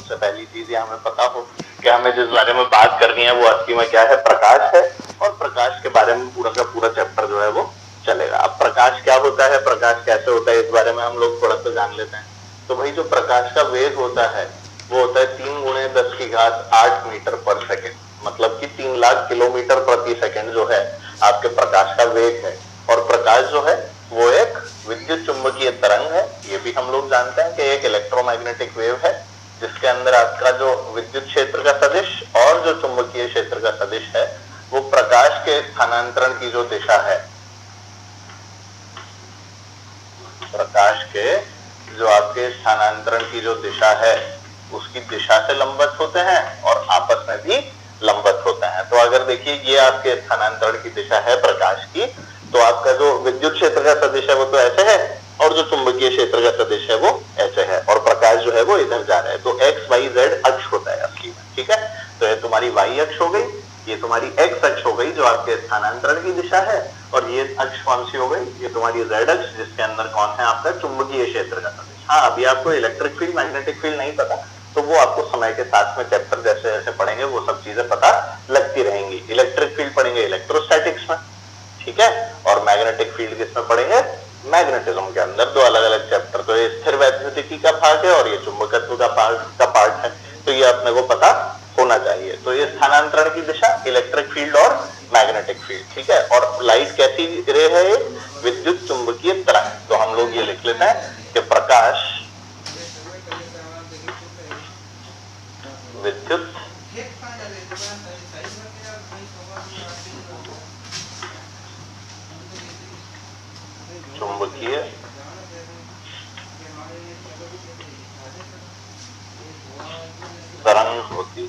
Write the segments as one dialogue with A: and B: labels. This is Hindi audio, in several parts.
A: सबसे पहली चीज ये हमें पता हो कि हमें जिस बारे में बात करनी है वो असली में क्या है, प्रकाश है। और प्रकाश के बारे में पूरा का पूरा चैप्टर जो है वो चलेगा। अब प्रकाश क्या होता है, प्रकाश कैसे होता है, इस बारे में हम लोग थोड़ा सा जान लेते हैं। तो भाई जो प्रकाश का वेग होता है वो होता है 3 × 10⁸ मीटर पर सेकेंड, मतलब कि 3 लाख किलोमीटर प्रति सेकेंड जो है आपके प्रकाश का वेग है। और प्रकाश जो है वो एक विद्युत चुंबकीय तरंग है। ये भी हम लोग जानते हैं कि एक इलेक्ट्रोमैग्नेटिक वेव है जिसके अंदर आपका जो विद्युत क्षेत्र का सदिश और जो चुंबकीय क्षेत्र का सदिश है वो प्रकाश के स्थानांतरण की जो दिशा है, प्रकाश के जो आपके स्थानांतरण की जो दिशा है उसकी दिशा से लंबवत होते हैं और आपस में भी लंबवत होते हैं। तो अगर देखिए ये आपके स्थानांतरण की दिशा है प्रकाश की, तो आपका जो विद्युत क्षेत्र का सदिश है वो तो ऐसे है और जो चुंबकीय क्षेत्र का सदिश है वो ऐसे है और प्रकाश जो है वो इधर जा रहा है। तो एक्स वाई जेड अक्ष होता है असली में, ठीक है। तो ये तुम्हारी वाई अक्ष हो गई, ये तुम्हारी एक्स अक्ष हो गई जो आपके स्थानांतरण की दिशा है, और ये अक्ष कौन सी हो गई, ये तुम्हारी जेड अक्ष जिसके अंदर कौन है आपका चुंबकीय क्षेत्र का सदिश। हाँ, अभी आपको इलेक्ट्रिक फील्ड मैग्नेटिक फील्ड नहीं पता, तो वो आपको समय के साथ में चैप्टर जैसे जैसे पढ़ेंगे वो सब चीजें पता लगती रहेंगी। इलेक्ट्रिक फील्ड पढ़ेंगे इलेक्ट्रोस्टैटिक्स में, ठीक है, और मैग्नेटिक फील्ड किसमें पढ़ेंगे, मैग्नेटिज्म के अंदर। दो अलग अलग चैप्टर, तो ये स्थिर वैद्युतिकी का भाग है और ये चुंबकत्व का पार्ट है। तो ये अपने को पता होना चाहिए। तो ये स्थानांतरण की दिशा, इलेक्ट्रिक फील्ड और मैग्नेटिक फील्ड, ठीक है। और लाइट कैसी रे है, विद्युत चुंबकीय तरंग। तो हम लोग ये लिख लेते हैं कि प्रकाश विद्युत चुंबकीय तरंग होती,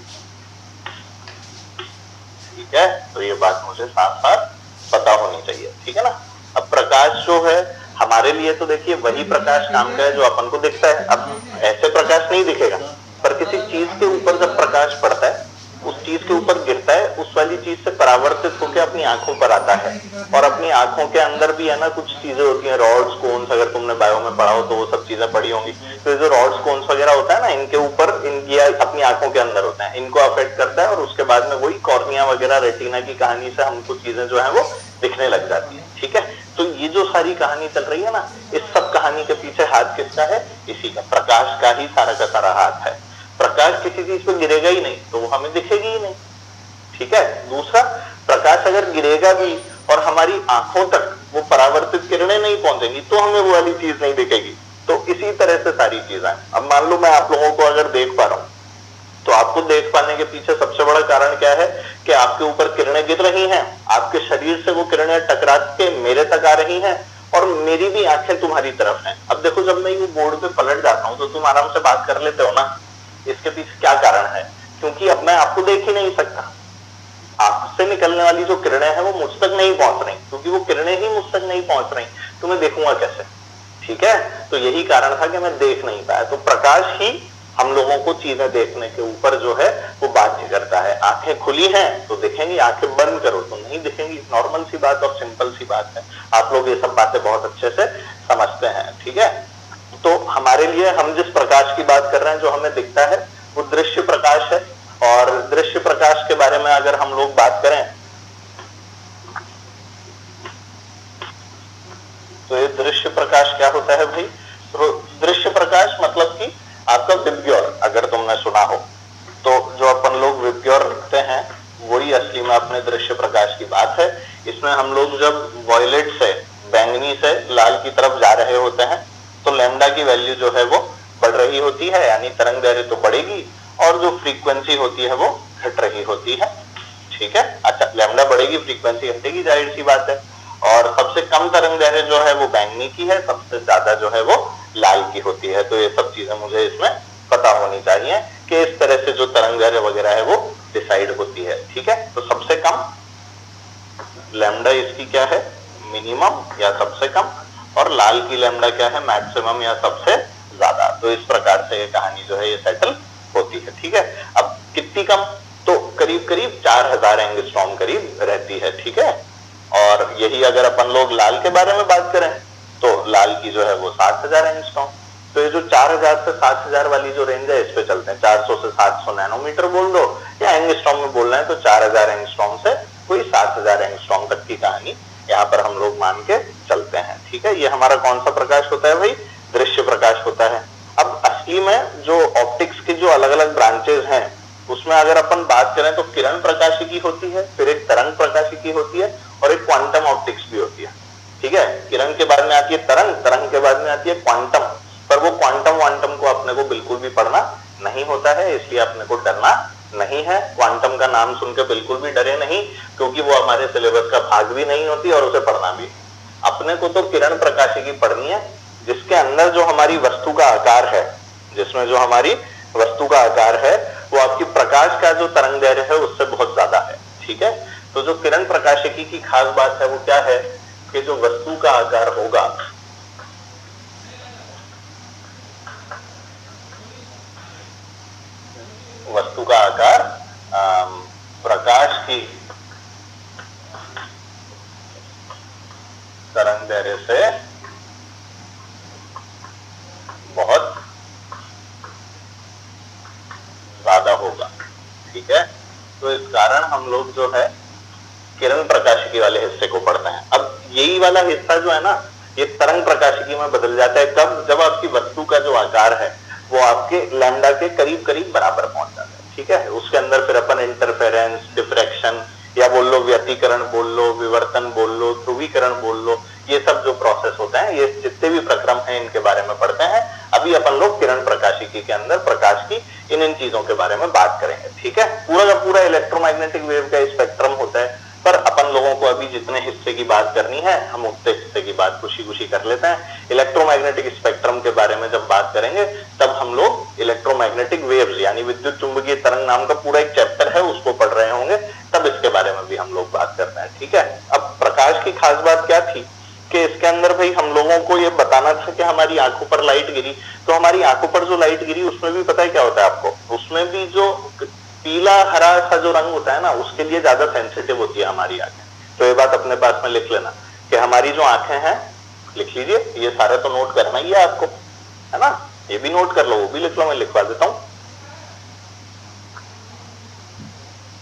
A: ठीक है। तो ये बात मुझे साथ साथ पता होनी चाहिए, ठीक है ना। अब प्रकाश जो है हमारे लिए तो देखिए वही प्रकाश काम का है जो अपन को दिखता है। अब ऐसे प्रकाश नहीं दिखेगा, पर किसी चीज के ऊपर जब प्रकाश पड़ता है, उस चीज के ऊपर गिरता है, उस वाली चीज से परावर्तित होकर अपनी आंखों पर आता है। और अपनी आंखों के अंदर भी है ना कुछ चीजें होती हैं, रॉड्स कोन्स, अगर तुमने बायो में पढ़ा हो तो वो सब चीजें पढ़ी होंगी। तो जो रॉड्स कोन्स वगैरह होता है ना, इनके ऊपर ये अपनी आंखों के अंदर होता है, इनको अफेक्ट करता है और उसके बाद में वही कॉर्निया वगैरह रेटिना की कहानी से हमको चीजें जो है वो दिखने लग जाती है, ठीक है। तो ये जो सारी कहानी चल रही है ना, इस सब कहानी के पीछे हाथ किसका है, इसी का, प्रकाश का ही सारा का सारा हाथ है। प्रकाश किसी चीज पे गिरेगा ही नहीं तो वो हमें दिखेगी ही नहीं, ठीक है। दूसरा, प्रकाश अगर गिरेगा भी और हमारी आंखों तक वो परावर्तित किरणें नहीं पहुंचेंगी तो हमें वो वाली चीज नहीं दिखेगी। तो इसी तरह से सारी चीजें। अब मान लो मैं आप लोगों को अगर देख पा रहा हूं, तो आपको देख पाने के पीछे सबसे बड़ा कारण क्या है कि आपके ऊपर किरणें गिर रही हैं, आपके शरीर से वो किरणें टकरा के मेरे तक आ रही हैं और मेरी भी आंखें तुम्हारी तरफ हैं। अब देखो, जब मैं वो बोर्ड पे पलट जाता हूं तो तुम आराम से बात कर लेते हो ना। इसके पीछे क्या कारण है, क्योंकि अब मैं आपको देख ही नहीं सकता, आंख से निकलने वाली जो किरणें हैं वो मुझ तक नहीं पहुंच रही, क्योंकि वो किरणें ही मुझ तक नहीं पहुंच रही तो मैं देखूंगा कैसे, ठीक है। तो यही कारण था कि मैं देख नहीं पाया। तो प्रकाश ही हम लोगों को चीजें देखने के ऊपर जो है वो बाध्य करता है। आंखें खुली हैं तो दिखेंगी, आंखें बंद करो तो नहीं दिखेंगी। नॉर्मल सी बात और सिंपल सी बात है, आप लोग ये सब बातें बहुत अच्छे से समझते हैं, ठीक है। तो हमारे लिए हम जिस प्रकाश की बात कर रहे हैं जो हमें दिखता है वो दृश्य प्रकाश है। और दृश्य प्रकाश के बारे में अगर हम लोग बात करें तो ये दृश्य प्रकाश क्या होता है भाई, तो दृश्य प्रकाश मतलब कि आपका विबग्योर, अगर तुमने सुना हो तो जो अपन लोग विबग्योर रखते हैं वही असली में अपने दृश्य प्रकाश की बात है। इसमें हम लोग जब वॉयलेट से, बैंगनी से लाल की तरफ जा रहे होते हैं तो लैम्डा की वैल्यू जो है वो बढ़ रही होती है, यानी तरंग दैर्घ्य तो बढ़ेगी और जो फ्रीक्वेंसी होती है वो घट रही होती है, ठीक है। अच्छा, लैम्डा बढ़ेगी, फ्रीक्वेंसी घटेगी, जाहिर सी बात है। और सबसे कम तरंग दैर्घ्य जो है वो बैंगनी की है, सबसे ज्यादा जो है वो लाल की होती है। तो ये सब चीजें मुझे इसमें पता होनी चाहिए कि इस तरह से जो तरंग दैर्घ्य वगैरह है वो डिसाइड होती है, ठीक है। तो सबसे कम लैम्डा इसकी क्या है, मिनिमम या सबसे कम, और लाल की लैम्डा क्या है, मैक्सिमम या सबसे ज्यादा। तो इस प्रकार से ये कहानी जो है ये सेटल होती है, ठीक है। अब कितनी कम, तो करीब करीब 4000 एंगस्ट्रॉम करीब रहती है, ठीक है। और यही अगर अपन लोग लाल के बारे में बात करें तो लाल की जो है वो 7000 एंगस्ट्रॉम। तो ये जो 4000 से 7000 वाली जो रेंज है इस पे चलते हैं। 400 से 700 नैनोमीटर बोल दो, या एंगस्ट्रॉम में बोल रहे हैं तो 4000 एंगस्ट्रॉम से कोई 7000 एंगस्ट्रॉम तक की कहानी यहाँ पर हम लोग मान के चलते हैं। ठीक है, ये हमारा कौन सा प्रकाश होता है भाई? दृश्य प्रकाश होता है। अब असली में जो ऑप्टिक्स के जो अलग अलग ब्रांचेस हैं उसमें अगर अपन बात करें तो किरण प्रकाशिकी होती है, फिर एक तरंग प्रकाशिकी होती है और एक क्वांटम ऑप्टिक्स भी होती है। ठीक है, किरण के बाद में आती है तरंग, तरंग के बाद में आती है क्वांटम, पर वो क्वांटम वांटम को अपने को बिल्कुल भी पढ़ना नहीं होता है, इसलिए अपने को डरना नहीं है। क्वांटम का नाम सुन के बिल्कुल भी डरे नहीं, क्योंकि वो हमारे सिलेबस का भाग भी नहीं होती और उसे पढ़ना भी। अपने को तो किरण प्रकाशिकी पढ़नी है, जिसके अंदर जो हमारी वस्तु का आकार है, जिसमें जो हमारी वस्तु का आकार है वो आपकी प्रकाश का जो तरंग दैर्घ्य है उससे बहुत ज्यादा है। ठीक है, तो जो किरण प्रकाशिकी की खास बात है वो क्या है कि जो वस्तु का आकार होगा, वस्तु का आकार प्रकाश की तरंग दैर्घ्य से बहुत ज्यादा होगा। ठीक है, तो इस कारण हम लोग जो है किरण प्रकाशिकी वाले हिस्से को पढ़ते हैं। अब यही वाला हिस्सा जो है ना ये तरंग प्रकाशिकी में बदल जाता है कब? जब आपकी वस्तु का जो आकार है वो आपके लैम्डा के करीब करीब बराबर पहुंच जाता है। ठीक है, उसके अंदर फिर अपन इंटरफेरेंस, डिफ्रैक्शन या बोल लो व्यतिकरण बोल लो, विवर्तन बोल लो, ध्रुवीकरण बोल लो, ये सब जो प्रोसेस होते हैं, ये जितने भी प्रक्रम हैं इनके बारे में पढ़ते हैं। अभी अपन लोग किरण प्रकाशिकी के अंदर प्रकाश की इन चीजों के बारे में बात करेंगे। ठीक है, पूरा का पूरा इलेक्ट्रोमैग्नेटिक वेव का स्पेक्ट्रम होता है, पर अपन लोगों को अभी जितने हिस्से की बात करनी है हम उतने हिस्से की बात खुशी खुशी कर लेते हैं। इलेक्ट्रोमैग्नेटिक स्पेक्ट्रम के बारे में जब बात करेंगे तब हम लोग इलेक्ट्रोमैग्नेटिक वेव्स यानी विद्युत चुंबकीय तरंग नाम का पूरा एक चैप्टर है उसको पढ़ रहे होंगे, तब इसके बारे में भी हम लोग बात करते हैं। ठीक है, अब प्रकाश की खास बात क्या थी कि इसके अंदर भाई हम लोगों को ये बताना था कि हमारी आंखों पर लाइट गिरी, तो हमारी आंखों पर जो लाइट गिरी उसमें भी पता है क्या होता है आपको? उसमें भी जो पीला हरा सा जो रंग होता है ना उसके लिए ज्यादा सेंसिटिव होती है हमारी आंखें। तो ये बात अपने पास में लिख लेना कि हमारी जो आंखें हैं, लिख लीजिए, ये सारे तो नोट करना ही है आपको, है ना? ये भी नोट कर लो, वो भी लिख लो, मैं लिखवा देता हूं।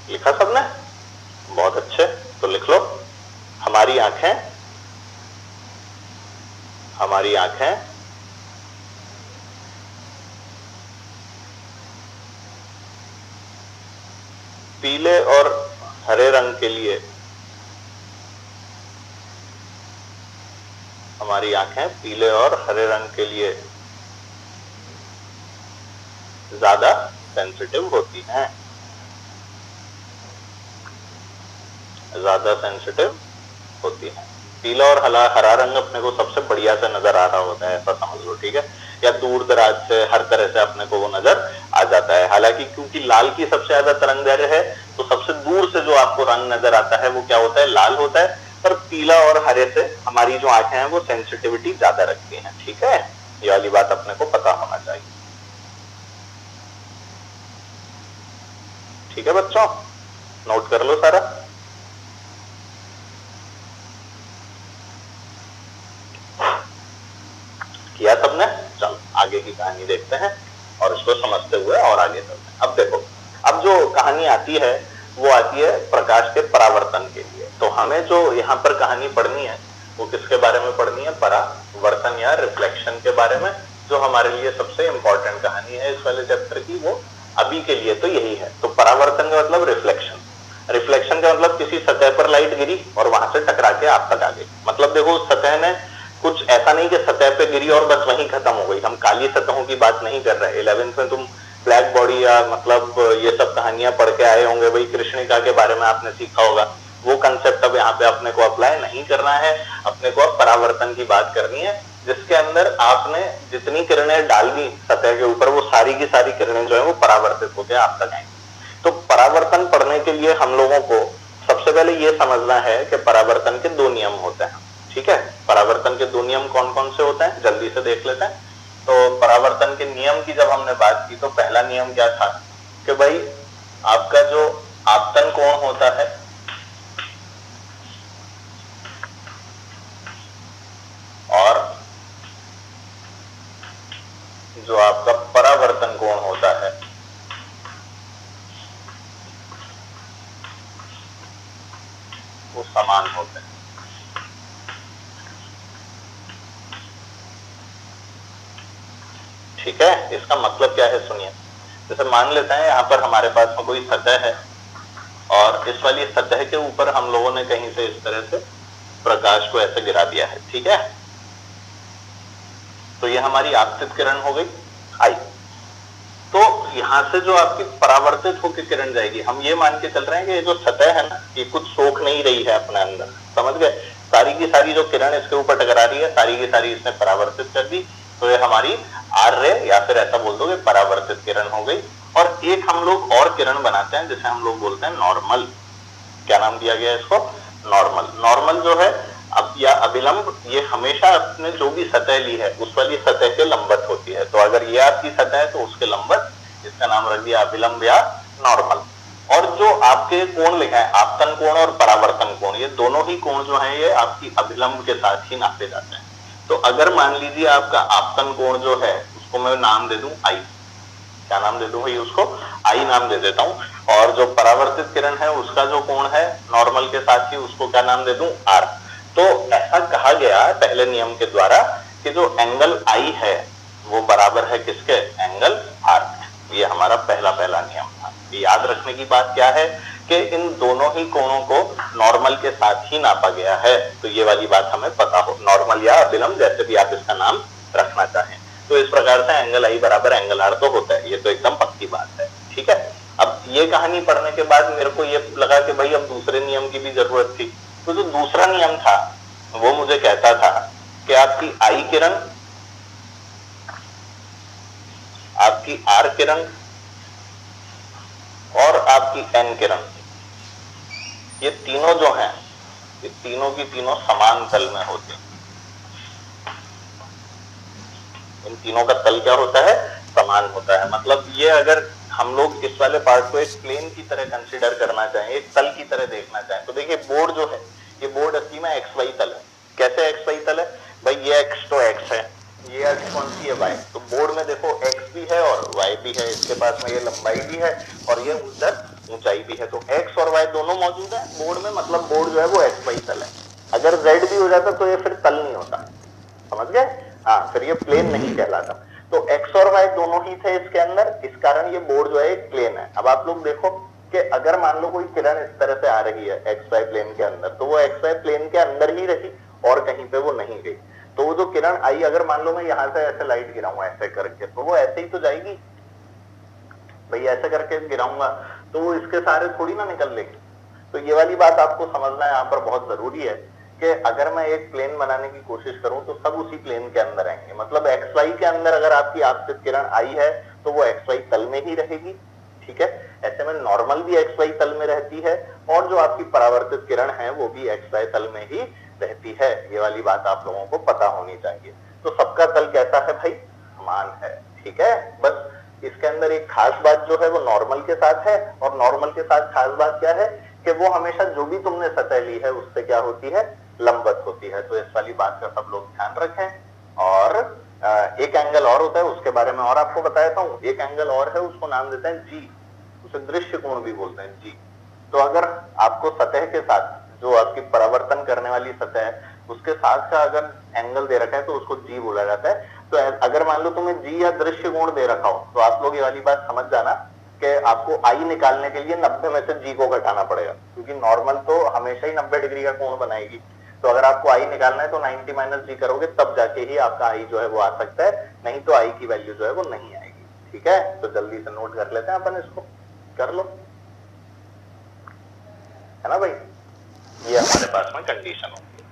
A: लिखा सबने? बहुत अच्छे, तो लिख लो हमारी आंखें, हमारी आंखें पीले और हरे रंग के लिए, हमारी आंखें पीले और हरे रंग के लिए ज्यादा सेंसिटिव होती हैं, ज्यादा सेंसिटिव होती हैं। पीला और हरा रंग अपने को सबसे बढ़िया से नजर आ रहा होता है, ऐसा समझ लो। ठीक है, या दूर दराज से हर तरह से अपने को वो नजर आ जाता है। हालांकि क्योंकि लाल की सबसे ज्यादा तरंग दैर्घ्य है तो सबसे दूर से जो आपको रंग नजर आता है वो क्या होता है? लाल होता है। पर पीला और हरे से हमारी जो आंखें हैं वो सेंसिटिविटी ज्यादा रखती हैं। ठीक है, ये वाली बात अपने को पता होना चाहिए। ठीक है बच्चों, नोट कर लो सारा। किया सबने? चलो आगे की कहानी देखते हैं और इसको समझते हुए और आगे चलते हैं। अब देखो, अब जो कहानी आती है वो आती है प्रकाश के परावर्तन के लिए। तो हमें जो यहाँ पर कहानी पढ़नी है वो किसके बारे में पढ़नी है? परावर्तन या रिफ्लेक्शन के बारे में, जो हमारे लिए सबसे इंपॉर्टेंट कहानी है इस वाले चैप्टर की। वो अभी के लिए तो यही है। तो परावर्तन का मतलब रिफ्लेक्शन, रिफ्लेक्शन का मतलब किसी सतह पर लाइट गिरी और वहां से टकरा के आप तक आ गई। मतलब देखो, सतह ने कुछ ऐसा नहीं कि सतह पे गिरी और बस वहीं खत्म हो गई। हम काली सतहों की बात नहीं कर रहे। 11th में तुम ब्लैक बॉडी या मतलब ये सब कहानियां पढ़ के आए होंगे, भाई कृष्णिका के बारे में आपने सीखा होगा। वो कंसेप्ट अब यहाँ पे अपने को अप्लाई नहीं करना है। अपने को अब परावर्तन की बात करनी है, जिसके अंदर आपने जितनी किरणें डाल दी सतह के ऊपर वो सारी की सारी किरणें जो है वो परावर्तित होकर आप तक आएंगी। तो परावर्तन पढ़ने के लिए हम लोगों को सबसे पहले ये समझना है कि परावर्तन के दो नियम होते हैं। ठीक है, परावर्तन के दो नियम कौन कौन से होते हैं जल्दी से देख लेते हैं। तो परावर्तन के नियम की जब हमने बात की तो पहला नियम क्या था कि भाई आपका जो आपतन कोण होता है और वो समान होते हैं। ठीक है, इसका मतलब क्या है सुनिए। जैसे मान लेते हैं यहाँ पर हमारे पास में कोई सतह है और इस वाली सतह के ऊपर हम लोगों ने कहीं से इस तरह से प्रकाश को ऐसे गिरा दिया है। ठीक है, तो ये हमारी आपतित किरण हो गई आई। तो यहां से जो आपकी परावर्तित होकर किरण जाएगी, हम ये मान के चल रहे हैं कि ये जो सतह है ना, ये कुछ सोख नहीं रही है अपने अंदर, समझ गए। सारी की सारी जो किरण इसके ऊपर टकरा रही है, सारी की सारी इसने परावर्तित कर दी, तो ये हमारी आर्य या फिर ऐसा बोल दोगे परावर्तित किरण हो गई। और एक हम लोग और किरण बनाते हैं जिसे हम लोग बोलते हैं नॉर्मल। क्या नाम दिया गया इसको? नॉर्मल। नॉर्मल जो है अब या अभिलंब, ये हमेशा अपने जो भी सतह ली है उस वाली सतह के लंबवत होती है। तो अगर ये आपकी सतह है तो उसके लंबवत, इसका नाम रख दिया अभिलंब या नॉर्मल। और जो आपके कोण लिखा है, आपतन कोण और परावर्तन कोण, ये दोनों ही कोण जो है ये आपकी अभिलंब के साथ ही नापे जाते हैं। तो अगर मान लीजिए आपका आपतन कोण जो है उसको मैं नाम दे दूं आई, क्या नाम दे दूं भाई उसको? आई नाम दे देता हूं। और जो परावर्तित किरण है उसका जो कोण है नॉर्मल के साथ ही, उसको क्या नाम दे दूं? आर। तो ऐसा कहा गया पहले नियम के द्वारा कि जो एंगल आई है वो बराबर है किसके? Angle R. ये हमारा पहला नियम था। याद रखने की बात क्या है कि इन दोनों ही कोणों को नॉर्मल के साथ ही नापा गया है। तो ये वाली बात हमें पता हो, नॉर्मल या अभिलंब जैसे भी आप इसका नाम रखना चाहें। तो इस प्रकार से एंगल आई बराबर एंगल आर तो होता है, ये तो एकदम पक्की बात है। ठीक है, अब ये कहानी पढ़ने के बाद मेरे को ये लगा कि भाई अब दूसरे नियम की भी जरूरत थी। तो जो दूसरा नियम था वो मुझे कहता था कि आपकी आई किरण, आपकी आर किरण और आपकी एन किरण, ये तीनों जो हैं, ये तीनों की तीनों समान तल में होती हैं। इन तीनों का तल क्या होता है? समान होता है। मतलब ये अगर हम लोग इस वाले पार्ट को एक प्लेन की तरह कंसीडर करना चाहें, एक तल की तरह देखना चाहें, तो देखिए बोर्ड जो है, ये बोर्ड असली में एक्स वाई तल है। कैसे एक्स वाई तल है भाई? ये एक्स तो एक्स है, ये एक्स कौन सी है? वाई। तो बोर्ड में देखो एक्स भी है और वाई भी है, इसके पास में ये लंबाई भी है और ये उधर ऊंचाई भी है। तो एक्स और वाई दोनों मौजूद है बोर्ड में, मतलब बोर्ड जो है वो एक्स वाई तल है। अगर जेड भी हो जाता तो ये फिर तल नहीं होता, समझ गए? हाँ, फिर ये प्लेन नहीं कहलाता। तो एक्स और वाई दोनों ही थे इसके अंदर, इस कारण ये बोर्ड जो है एक प्लेन है। अब आप लोग देखो कि अगर मान लो कोई किरण इस तरह से आ रही है एक्स वाई प्लेन के अंदर, तो वो एक्स वाई प्लेन के अंदर ही रही और कहीं पे वो नहीं गई। तो वो जो किरण आई, अगर मान लो मैं यहाँ से ऐसे लाइट गिराऊंगा ऐसे करके, तो वो ऐसे ही तो जाएगी भाई, ऐसे करके गिराऊंगा तो वो इसके सारे थोड़ी ना निकल लेगी। तो ये वाली बात आपको समझना यहाँ पर बहुत जरूरी है कि अगर मैं एक प्लेन बनाने की कोशिश करूं तो सब उसी प्लेन के अंदर आएंगे। मतलब एक्स वाई के अंदर अगर आपकी आपतित किरण आई है तो वो एक्स वाई तल में ही रहेगी। ठीक है, ऐसे में नॉर्मल भी एक्स वाई तल में रहती है और जो आपकी परावर्तित किरण है वो भी एक्स वाई तल में ही रहती है। ये वाली बात आप लोगों को पता होनी चाहिए। तो सबका तल कैसा है भाई? समान है। ठीक है, बस इसके अंदर एक खास बात जो है वो नॉर्मल के साथ है, और नॉर्मल के साथ खास बात क्या है कि वो हमेशा जो भी तुमने सतह ली है उससे क्या होती है? लंबवत होती है। तो इस वाली बात का सब लोग ध्यान रखें। और एक एंगल और होता है, उसके बारे में और आपको बताता हूँ। एक एंगल और है, उसको नाम देते हैं जी, उसे दृश्य कोण भी बोलते हैं जी। तो अगर आपको सतह के साथ, जो आपकी परावर्तन करने वाली सतह है उसके साथ का अगर एंगल दे रखा है तो उसको जी बोला जाता है। तो अगर मान लो तुम्हें जी या दृश्य कोण दे रखा हो तो आप लोग ये वाली बात समझ जाना कि आपको आई निकालने के लिए 90 में से जी को घटाना पड़ेगा, क्योंकि नॉर्मल तो हमेशा ही 90 डिग्री का कोण बनाएगी। तो अगर आपको आई निकालना है तो 90 माइनस जी करोगे तब जाके ही आपका आई जो है वो आ सकता है, नहीं तो आई की वैल्यू जो है वो नहीं आएगी। ठीक है, तो जल्दी से नोट कर लेते हैं अपन, इसको कर लो, है ना भाई। ये हमारे पास में कंडीशन होगी।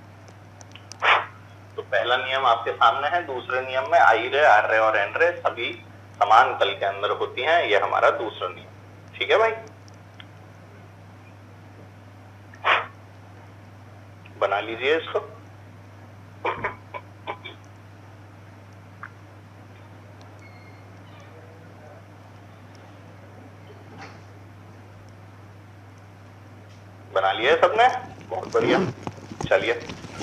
A: तो पहला नियम आपके सामने है। दूसरे नियम में आई रे, आर रे और एन रे सभी समान तल के अंदर होती हैं। ये हमारा दूसरा नियम। ठीक है भाई, बना लीजिए इसको। बना लिया सबने? बहुत बढ़िया। चलिए